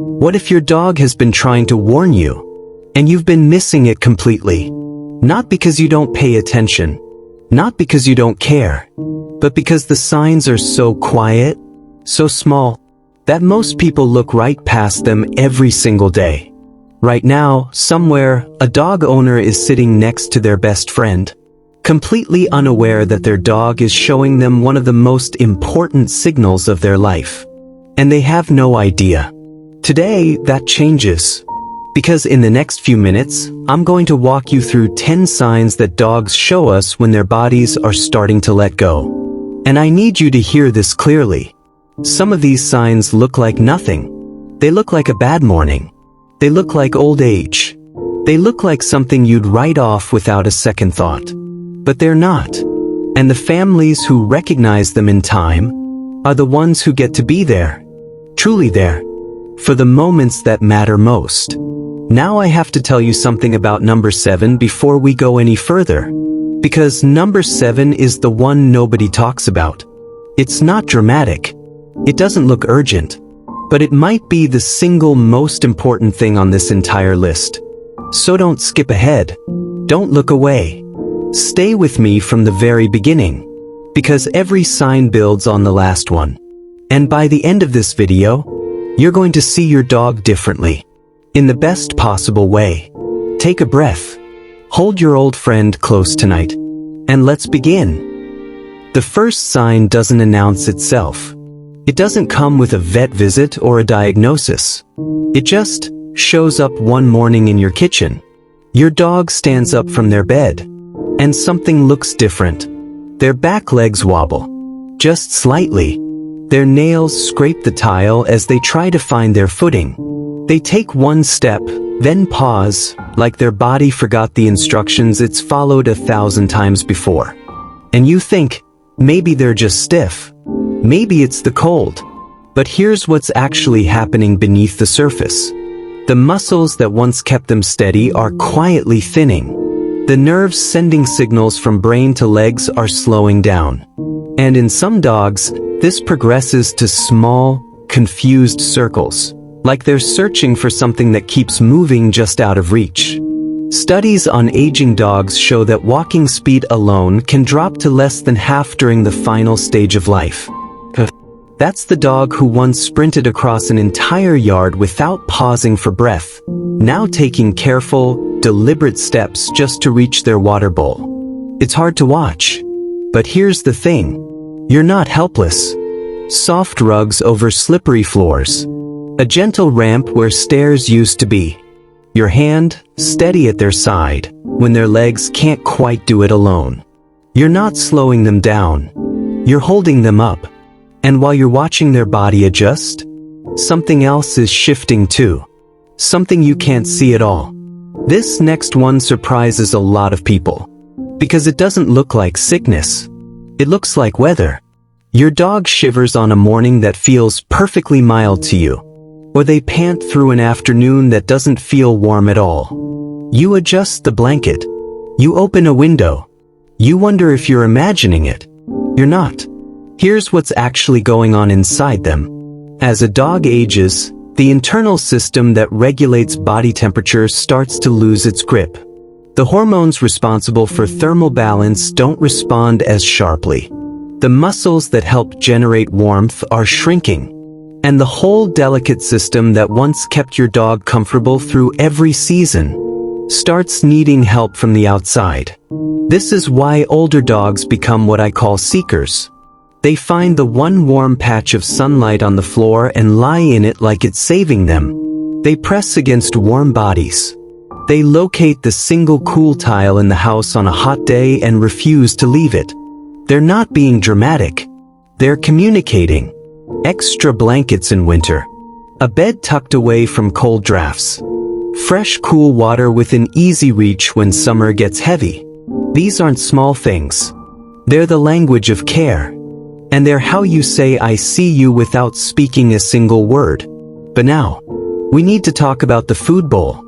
What if your dog has been trying to warn you, and you've been missing it completely? Not because you don't pay attention, not because you don't care, but because the signs are so quiet, so small, that most people look right past them every single day. Right now, somewhere, a dog owner is sitting next to their best friend, completely unaware that their dog is showing them one of the most important signals of their life. And they have no idea. Today, that changes. Because in the next few minutes, I'm going to walk you through 10 signs that dogs show us when their bodies are starting to let go. And I need you to hear this clearly. Some of these signs look like nothing. They look like a bad morning. They look like old age. They look like something you'd write off without a second thought. But they're not. And the families who recognize them in time are the ones who get to be there, truly there, for the moments that matter most. Now I have to tell you something about number 7 before we go any further. Because number 7 is the one nobody talks about. It's not dramatic. It doesn't look urgent. But it might be the single most important thing on this entire list. So don't skip ahead. Don't look away. Stay with me from the very beginning. Because every sign builds on the last one. And by the end of this video, you're going to see your dog differently. In the best possible way. Take a breath. Hold your old friend close tonight. And let's begin. The first sign doesn't announce itself. It doesn't come with a vet visit or a diagnosis. It just shows up one morning in your kitchen. Your dog stands up from their bed. And something looks different. Their back legs wobble. Just slightly. Their nails scrape the tile as they try to find their footing. They take one step, then pause, like their body forgot the instructions it's followed 1,000 times before. And you think, maybe they're just stiff. Maybe it's the cold. But here's what's actually happening beneath the surface. The muscles that once kept them steady are quietly thinning. The nerves sending signals from brain to legs are slowing down. And in some dogs, this progresses to small, confused circles, like they're searching for something that keeps moving just out of reach. Studies on aging dogs show that walking speed alone can drop to less than half during the final stage of life. That's the dog who once sprinted across an entire yard without pausing for breath, now taking careful, deliberate steps just to reach their water bowl. It's hard to watch. But here's the thing. You're not helpless. Soft rugs over slippery floors. A gentle ramp where stairs used to be. Your hand steady at their side when their legs can't quite do it alone. You're not slowing them down. You're holding them up. And while you're watching their body adjust, something else is shifting too. Something you can't see at all. This next one surprises a lot of people. Because it doesn't look like sickness. It looks like weather. Your dog shivers on a morning that feels perfectly mild to you. Or they pant through an afternoon that doesn't feel warm at all. You adjust the blanket. You open a window. You wonder if you're imagining it. You're not. Here's what's actually going on inside them. As a dog ages, the internal system that regulates body temperature starts to lose its grip. The hormones responsible for thermal balance don't respond as sharply. The muscles that help generate warmth are shrinking. And the whole delicate system that once kept your dog comfortable through every season starts needing help from the outside. This is why older dogs become what I call seekers. They find the one warm patch of sunlight on the floor and lie in it like it's saving them. They press against warm bodies. They locate the single cool tile in the house on a hot day and refuse to leave it. They're not being dramatic. They're communicating. Extra blankets in winter. A bed tucked away from cold drafts. Fresh cool water within easy reach when summer gets heavy. These aren't small things. They're the language of care. And they're how you say I see you without speaking a single word. But now, we need to talk about the food bowl.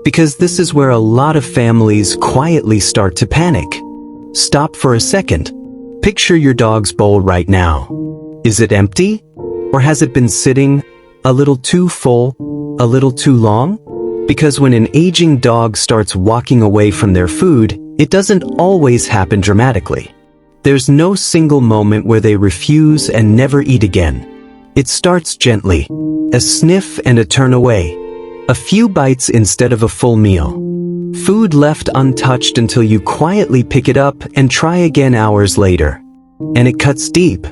Because this is where a lot of families quietly start to panic. Stop for a second. Picture your dog's bowl right now. Is it empty? Or has it been sitting, a little too full, A little too long? Because when an aging dog starts walking away from their food, it doesn't always happen dramatically. There's no single moment where they refuse and never eat again. It starts gently, a sniff and a turn away, a few bites instead of a full meal. Food left untouched until you quietly pick it up and try again hours later. And it cuts deep,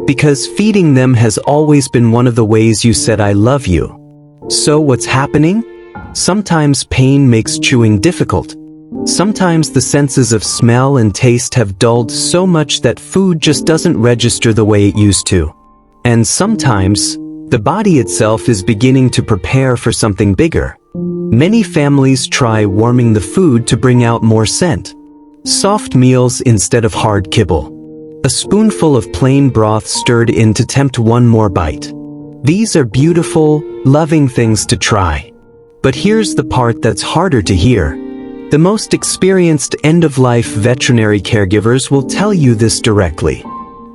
because feeding them has always been one of the ways you said I love you. So what's happening? Sometimes pain makes chewing difficult. Sometimes the senses of smell and taste have dulled so much that food just doesn't register the way it used to. And sometimes, the body itself is beginning to prepare for something bigger. Many families try warming the food to bring out more scent. Soft meals instead of hard kibble. A spoonful of plain broth stirred in to tempt one more bite. These are beautiful, loving things to try. But here's the part that's harder to hear. The most experienced end-of-life veterinary caregivers will tell you this directly.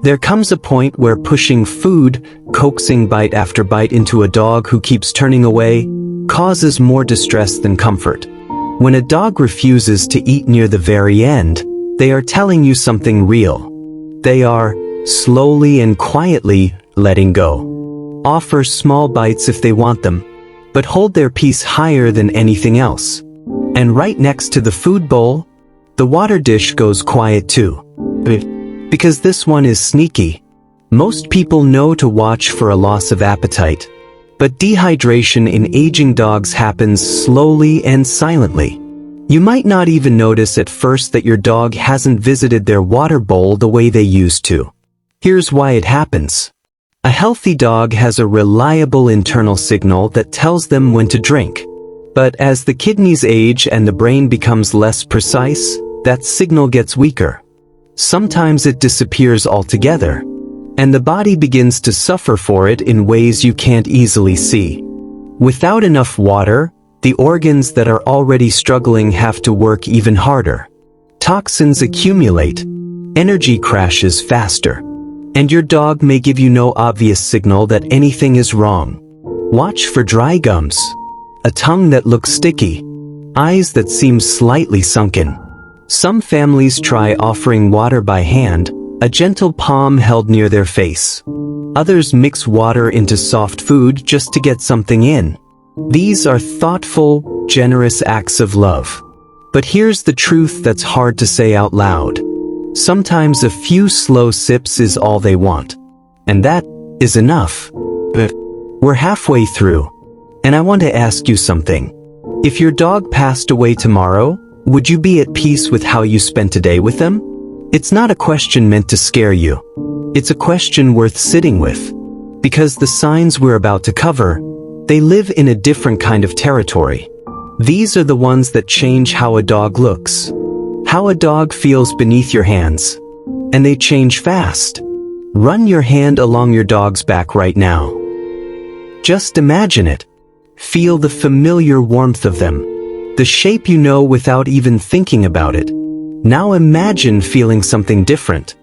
There comes a point where pushing food, coaxing bite after bite into a dog who keeps turning away, causes more distress than comfort. When a dog refuses to eat near the very end, they are telling you something real. They are, slowly and quietly, letting go. Offer small bites if they want them, but hold their peace higher than anything else. And right next to the food bowl, the water dish goes quiet too. Because this one is sneaky. Most people know to watch for a loss of appetite. But dehydration in aging dogs happens slowly and silently. You might not even notice at first that your dog hasn't visited their water bowl the way they used to. Here's why it happens. A healthy dog has a reliable internal signal that tells them when to drink. But as the kidneys age and the brain becomes less precise, that signal gets weaker. Sometimes it disappears altogether, and the body begins to suffer for it in ways you can't easily see. Without enough water, the organs that are already struggling have to work even harder. Toxins accumulate, energy crashes faster, and your dog may give you no obvious signal that anything is wrong. Watch for dry gums, a tongue that looks sticky, eyes that seem slightly sunken. Some families try offering water by hand, a gentle palm held near their face. Others mix water into soft food just to get something in. These are thoughtful, generous acts of love. But here's the truth that's hard to say out loud. Sometimes a few slow sips is all they want. And that is enough. But we're halfway through. And I want to ask you something. If your dog passed away tomorrow, would you be at peace with how you spent a day with them? It's not a question meant to scare you. It's a question worth sitting with. Because the signs we're about to cover, they live in a different kind of territory. These are the ones that change how a dog looks, how a dog feels beneath your hands. And they change fast. Run your hand along your dog's back right now. Just imagine it. Feel the familiar warmth of them, the shape you know without even thinking about it. Now imagine feeling something different.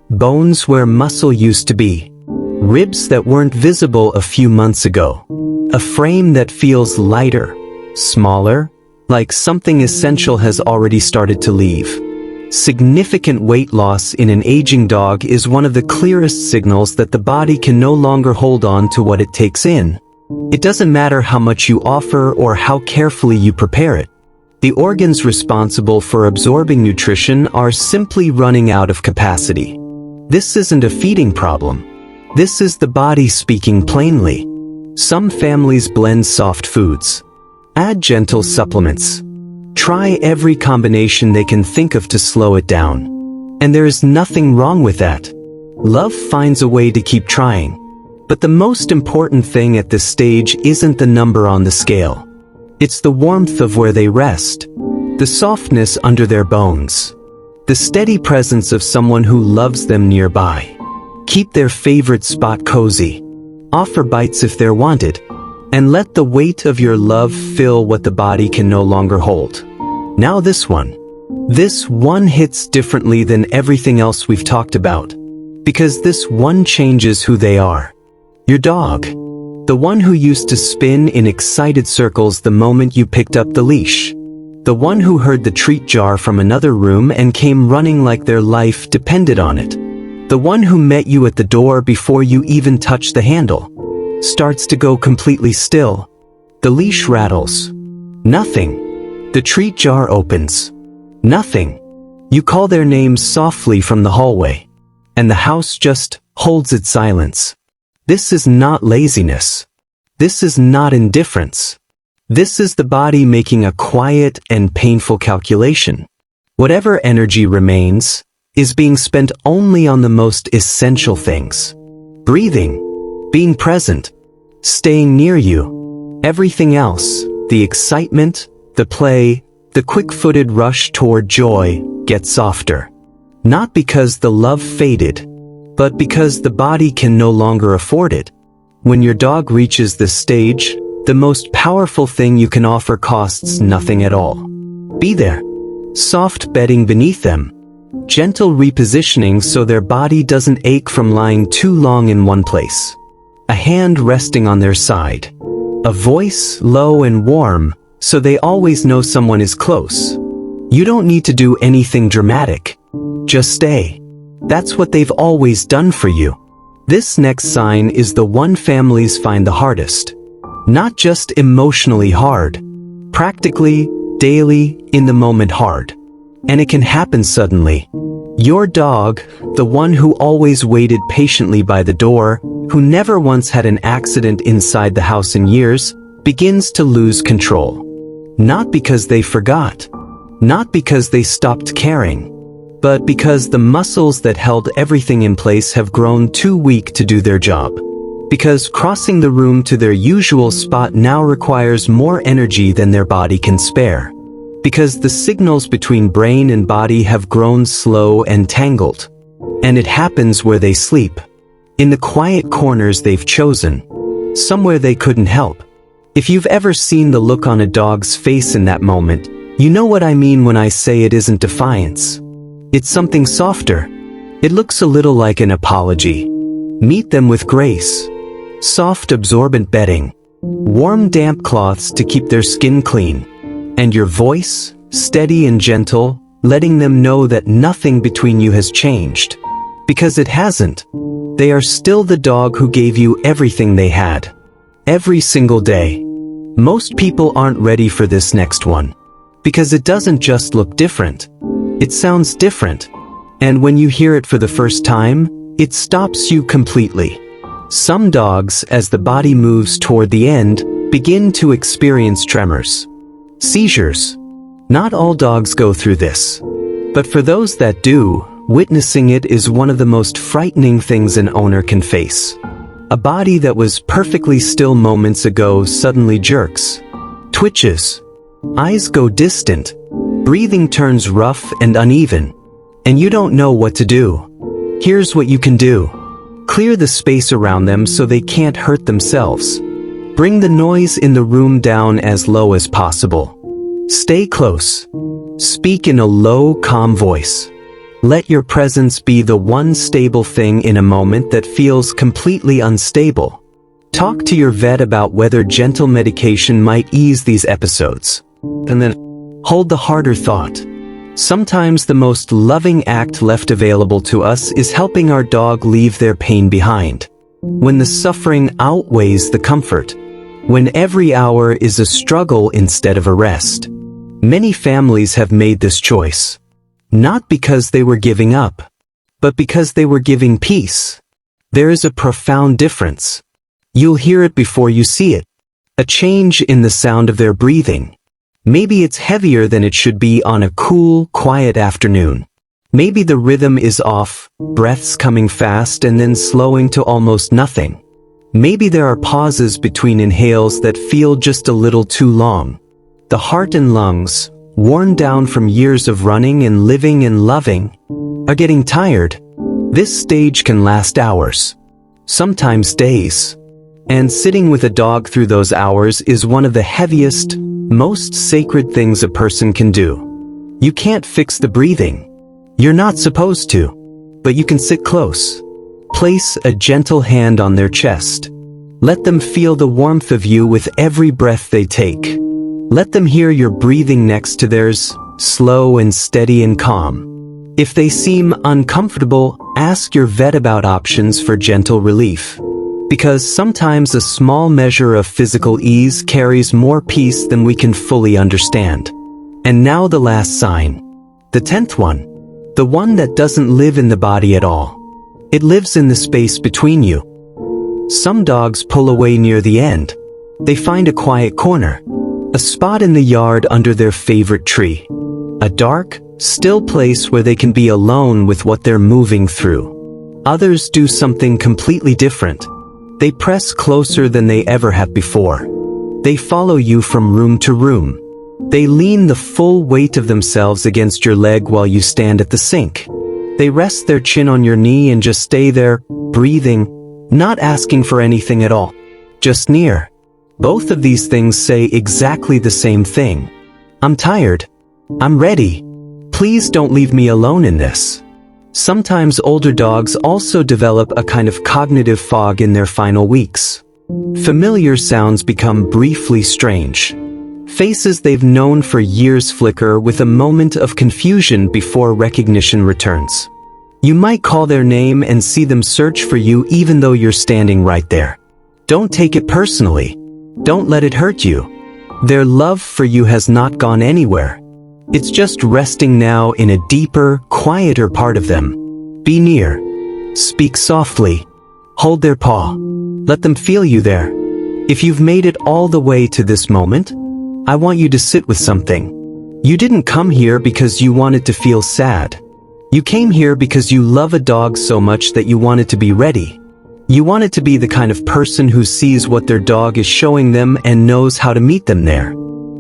Bones where muscle used to be. Ribs that weren't visible a few months ago. A frame that feels lighter, smaller, like something essential has already started to leave. Significant weight loss in an aging dog is one of the clearest signals that the body can no longer hold on to what it takes in. It doesn't matter how much you offer or how carefully you prepare it. The organs responsible for absorbing nutrition are simply running out of capacity. This isn't a feeding problem. This is the body speaking plainly. Some families blend soft foods. Add gentle supplements. Try every combination they can think of to slow it down. And there is nothing wrong with that. Love finds a way to keep trying. But the most important thing at this stage isn't the number on the scale. It's the warmth of where they rest, the softness under their bones, the steady presence of someone who loves them nearby. Keep their favorite spot cozy, offer bites if they're wanted, and let the weight of your love fill what the body can no longer hold. Now this one. This one hits differently than everything else we've talked about, because this one changes who they are. Your dog. The one who used to spin in excited circles the moment you picked up the leash. The one who heard the treat jar from another room and came running like their life depended on it. The one who met you at the door before you even touched the handle. Starts to go completely still. The leash rattles. Nothing. The treat jar opens. Nothing. You call their names softly from the hallway. And the house just holds its silence. This is not laziness. This is not indifference. This is the body making a quiet and painful calculation. Whatever energy remains is being spent only on the most essential things. Breathing, being present, staying near you. Everything else, the excitement, the play, the quick-footed rush toward joy, gets softer. Not because the love faded, but because the body can no longer afford it. When your dog reaches this stage, the most powerful thing you can offer costs nothing at all. Be there. Soft bedding beneath them. Gentle repositioning so their body doesn't ache from lying too long in one place. A hand resting on their side. A voice low and warm, so they always know someone is close. You don't need to do anything dramatic. Just stay. That's what they've always done for you. This next sign is the one families find the hardest. Not just emotionally hard. Practically, daily, in the moment hard. And it can happen suddenly. Your dog, the one who always waited patiently by the door, who never once had an accident inside the house in years, begins to lose control. Not because they forgot. Not because they stopped caring. But because the muscles that held everything in place have grown too weak to do their job. Because crossing the room to their usual spot now requires more energy than their body can spare. Because the signals between brain and body have grown slow and tangled. And it happens where they sleep. In the quiet corners they've chosen. Somewhere they couldn't help. If you've ever seen the look on a dog's face in that moment, you know what I mean when I say it isn't defiance. It's something softer. It looks a little like an apology. Meet them with grace. Soft absorbent bedding. Warm damp cloths to keep their skin clean. And your voice, steady and gentle, letting them know that nothing between you has changed. Because it hasn't. They are still the dog who gave you everything they had. Every single day. Most people aren't ready for this next one. Because it doesn't just look different. It sounds different. And when you hear it for the first time, it stops you completely. Some dogs, as the body moves toward the end, begin to experience tremors. Seizures. Not all dogs go through this. But for those that do, witnessing it is one of the most frightening things an owner can face. A body that was perfectly still moments ago suddenly jerks. Twitches. Eyes go distant. Breathing turns rough and uneven. And you don't know what to do. Here's what you can do. Clear the space around them so they can't hurt themselves. Bring the noise in the room down as low as possible. Stay close. Speak in a low, calm voice. Let your presence be the one stable thing in a moment that feels completely unstable. Talk to your vet about whether gentle medication might ease these episodes. And then hold the harder thought. Sometimes the most loving act left available to us is helping our dog leave their pain behind. When the suffering outweighs the comfort. When every hour is a struggle instead of a rest. Many families have made this choice. Not because they were giving up, but because they were giving peace. There is a profound difference. You'll hear it before you see it. A change in the sound of their breathing. Maybe it's heavier than it should be on a cool, quiet afternoon. Maybe the rhythm is off, breaths coming fast and then slowing to almost nothing. Maybe there are pauses between inhales that feel just a little too long. The heart and lungs, worn down from years of running and living and loving, are getting tired. This stage can last hours, sometimes days. And sitting with a dog through those hours is one of the heaviest, most sacred things a person can do. You can't fix the breathing. You're not supposed to. But you can sit close. Place a gentle hand on their chest. Let them feel the warmth of you with every breath they take. Let them hear your breathing next to theirs, slow and steady and calm. If they seem uncomfortable, ask your vet about options for gentle relief. Because sometimes a small measure of physical ease carries more peace than we can fully understand. And now the last sign. The 10th one. The one that doesn't live in the body at all. It lives in the space between you. Some dogs pull away near the end. They find a quiet corner. A spot in the yard under their favorite tree. A dark, still place where they can be alone with what they're moving through. Others do something completely different. They press closer than they ever have before. They follow you from room to room. They lean the full weight of themselves against your leg while you stand at the sink. They rest their chin on your knee and just stay there, breathing, not asking for anything at all. Just near. Both of these things say exactly the same thing. I'm tired. I'm ready. Please don't leave me alone in this. Sometimes older dogs also develop a kind of cognitive fog in their final weeks. Familiar sounds become briefly strange. Faces they've known for years flicker with a moment of confusion before recognition returns. You might call their name and see them search for you even though you're standing right there. Don't take it personally. Don't let it hurt you. Their love for you has not gone anywhere. It's just resting now in a deeper, quieter part of them. Be near. Speak softly. Hold their paw. Let them feel you there. If you've made it all the way to this moment, I want you to sit with something. You didn't come here because you wanted to feel sad. You came here because you love a dog so much that you wanted to be ready. You wanted to be the kind of person who sees what their dog is showing them and knows how to meet them there.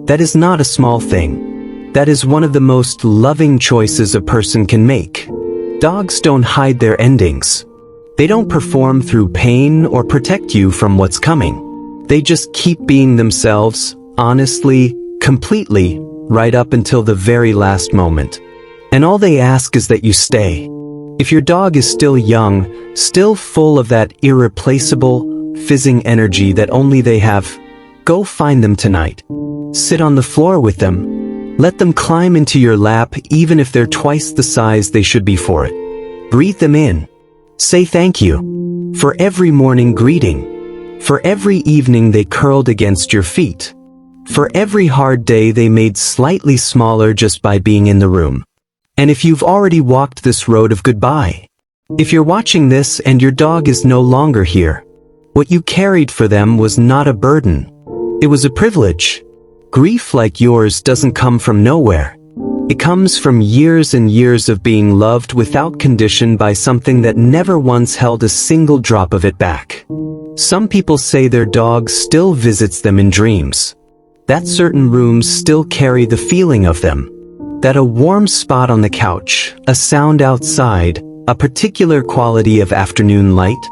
That is not a small thing. That is one of the most loving choices a person can make. Dogs don't hide their endings. They don't perform through pain or protect you from what's coming. They just keep being themselves, honestly, completely, right up until the very last moment. And all they ask is that you stay. If your dog is still young, still full of that irreplaceable, fizzing energy that only they have, go find them tonight. Sit on the floor with them. Let them climb into your lap even if they're twice the size they should be for it. Breathe them in. Say thank you. For every morning greeting. For every evening they curled against your feet. For every hard day they made slightly smaller just by being in the room. And if you've already walked this road of goodbye, if you're watching this and your dog is no longer here, what you carried for them was not a burden. It was a privilege. Grief like yours doesn't come from nowhere. It comes from years and years of being loved without condition by something that never once held a single drop of it back. Some people say their dog still visits them in dreams. That certain rooms still carry the feeling of them. That a warm spot on the couch, a sound outside, a particular quality of afternoon light,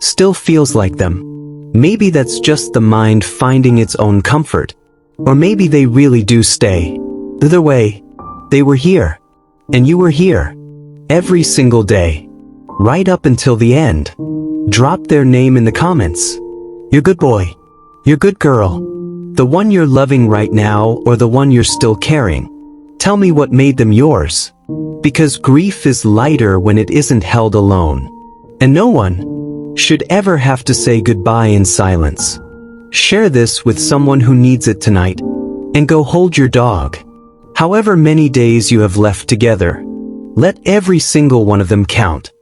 still feels like them. Maybe that's just the mind finding its own comfort. Or maybe they really do stay. Either way, they were here. And you were here. Every single day. Right up until the end. Drop their name in the comments. You're good boy. You're good girl. The one you're loving right now or the one you're still carrying. Tell me what made them yours. Because grief is lighter when it isn't held alone. And no one should ever have to say goodbye in silence. Share this with someone who needs it tonight. And go hold your dog. However many days you have left together, let every single one of them count.